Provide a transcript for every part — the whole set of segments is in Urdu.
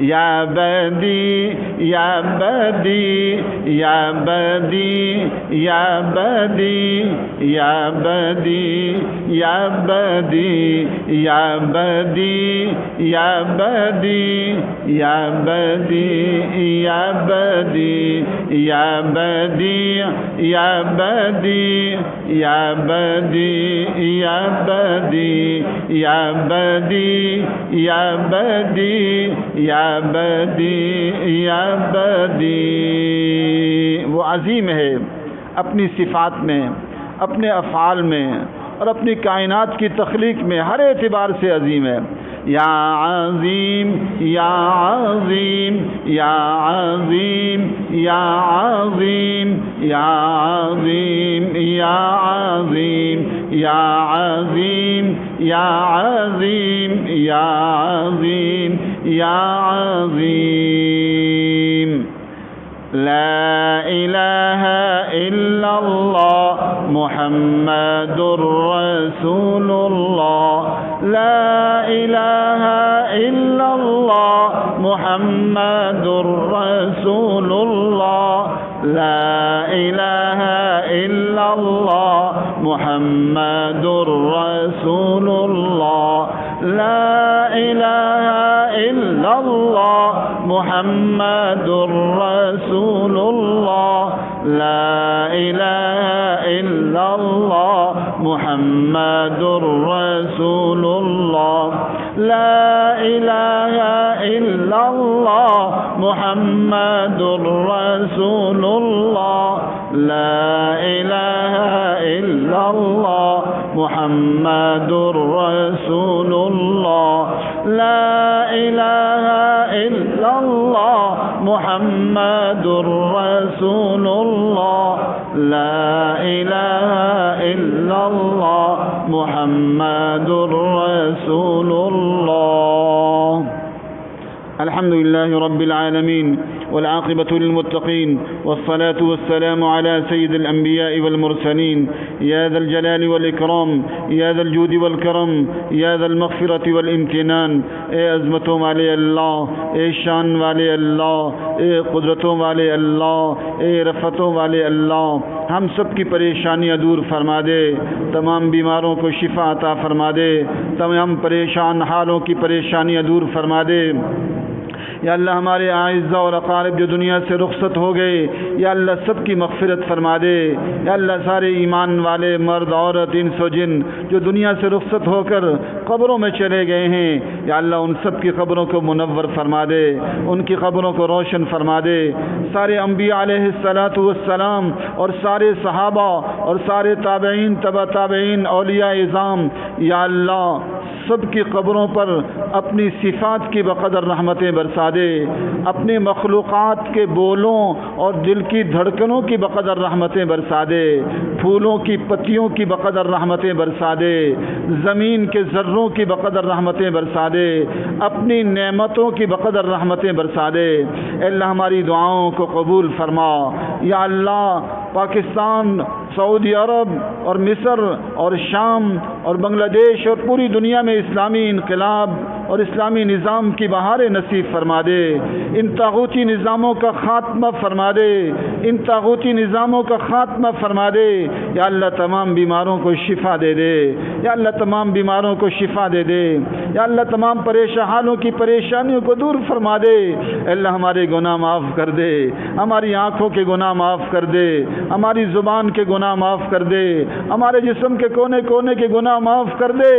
یا بدی یا بدی یا بدی یا بدی یا بدی یا بدی یا بدی یا بدی یا بدی یا بدی یا بدی یا بدی یا بدی یا بدی یا بدی یا بدی یا بدی یا بدی. وہ عظیم ہے اپنی صفات میں، اپنے افعال میں اور اپنی کائنات کی تخلیق میں، ہر اعتبار سے عظیم ہے. یا عظیم یا عظیم یا عظیم یا عظیم یا عظیم یا عظیم یا عظیم یا عظیم یا عظیم یا عظیم. لا الہ الا اللہ محمد رسول اللہ. لا الہ الا اللہ محمد رسول اللہ. لا الہ الا اللہ محمد رسول اللہ. لا الہ الا اللہ محمد رسول اللہ. لا الہ الا اللہ محمد رسول اللہ. لا الہ الا اللہ محمد رسول اللہ. لا الہ الا اللہ محمد رسول اللہ. لا الہ الا اللہ محمد رسول اللہ. لا الہ الا اللہ محمد رسول اللہ. الحمد لله رب العالمين والعاقبة للمتقين والصلاة والسلام على سيد الأنبياء والمرسلين. يا ذا الجلال والإكرام يا ذا الجود والكرم يا ذا المغفرة والامتنان. اے عظمتوں والے اللہ، اے شان والے اللہ، اے قدرتوں والے اللہ، اے رفتوں والے اللہ، ہم سب کی پریشانیاں دور فرما دے، تمام بیماروں کو شفا عطا فرما دے، تمام پریشان حالوں کی پریشانیاں دور فرما دے. یا اللہ ہمارے اعزاء اور اقارب جو دنیا سے رخصت ہو گئے، یا اللہ سب کی مغفرت فرما دے. یا اللہ سارے ایمان والے مرد عورت انس و جن جو دنیا سے رخصت ہو کر قبروں میں چلے گئے ہیں، یا اللہ ان سب کی قبروں کو منور فرما دے، ان کی قبروں کو روشن فرما دے. سارے انبیاء علیہ الصلاۃ والسلام اور سارے صحابہ اور سارے تابعین تبع تابعین اولیاء اعظام، یا اللہ سب کی قبروں پر اپنی صفات کی بقدر رحمتیں برسا دے، اپنی مخلوقات کے بولوں اور دل کی دھڑکنوں کی بقدر رحمتیں برسا دے، پھولوں کی پتیوں کی بقدر رحمتیں برسا دے، زمین کے ذروں کی بقدر رحمتیں برسا دے، اپنی نعمتوں کی بقدر رحمتیں برسا دے. اے اللہ ہماری دعاؤں کو قبول فرما. یا اللہ پاکستان، سعودی عرب اور مصر اور شام اور بنگلہ دیش اور پوری دنیا میں اسلامی انقلاب اور اسلامی نظام کی بہار نصیب فرما دے. ان طاغوتی نظاموں کا خاتمہ فرما دے، ان طاغوتی نظاموں کا خاتمہ فرما دے. یا اللہ تمام بیماروں کو شفا دے دے، یا اللہ تمام بیماروں کو شفا دے دے. یا اللہ تمام حالوں کی پریشانیوں کو دور فرما دے. اے اللہ ہمارے گناہ معاف کر دے، ہماری آنکھوں کے گناہ معاف کر دے، ہماری زبان کے گناہ معاف کر دے، ہمارے جسم کے کونے کونے کے گناہ معاف کر دے.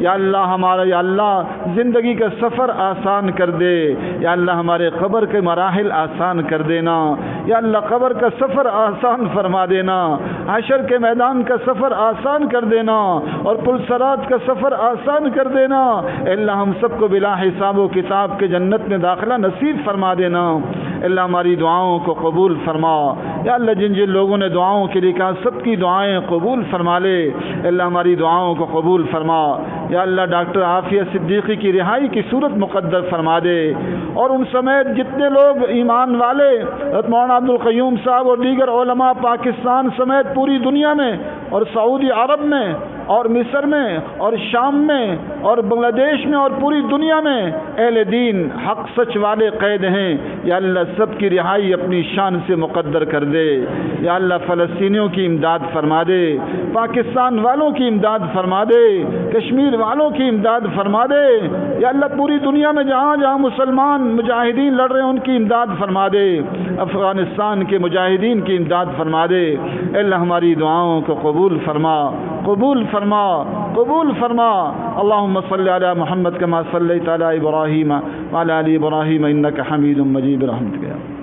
یا اللہ ہمارا، یا اللہ زندگی کا سفر آسان کر دے. یا اللہ ہمارے قبر کے مراحل آسان کر دینا. یا اللہ قبر کا سفر آسان فرما دینا، حشر کے میدان کا سفر آسان کر دینا اور پل صراط کا سفر آسان کر دینا. اے اللہ ہم سب کو بلا حساب و کتاب کے جنت میں داخلہ نصیب فرما دینا. اے اللہ ہماری دعاؤں کو قبول فرما. یا اللہ جن جن لوگوں نے دعاؤں کے لیے کہا سب کی دعائیں قبول فرما لے. اے اللہ ہماری دعاؤں کو قبول فرما. یا اللہ ڈاکٹر عافیہ صدیقی کی رہائی کی صورت مقدر فرما دے، اور ان سمیت جتنے لوگ ایمان والے حضرت مولانا عبدالقیوم صاحب اور دیگر علماء پاکستان سمیت پوری دنیا میں اور سعودی عرب میں اور مصر میں اور شام میں اور بنگلہ دیش میں اور پوری دنیا میں اہل دین حق سچ والے قید ہیں، یا اللہ سب کی رہائی اپنی شان سے مقدر کر دے۔ یا اللہ فلسطینیوں کی امداد فرما دے، پاکستان والوں کی امداد فرما دے، کشمیر والوں کی امداد فرما دے، یا اللہ پوری دنیا میں جہاں جہاں مسلمان مجاہدین لڑ رہے ہیں ان کی امداد فرما دے، افغانستان کے مجاہدین کی امداد فرما دے۔ اے اللہ ہماری دعاؤں کو قبول فرما، قبول فرما، قبول فرما۔ اللہم صلی علی محمد کما صلیت علی ابراہیم وعلی آل ابراہیم انک حمید مجید برحمتک۔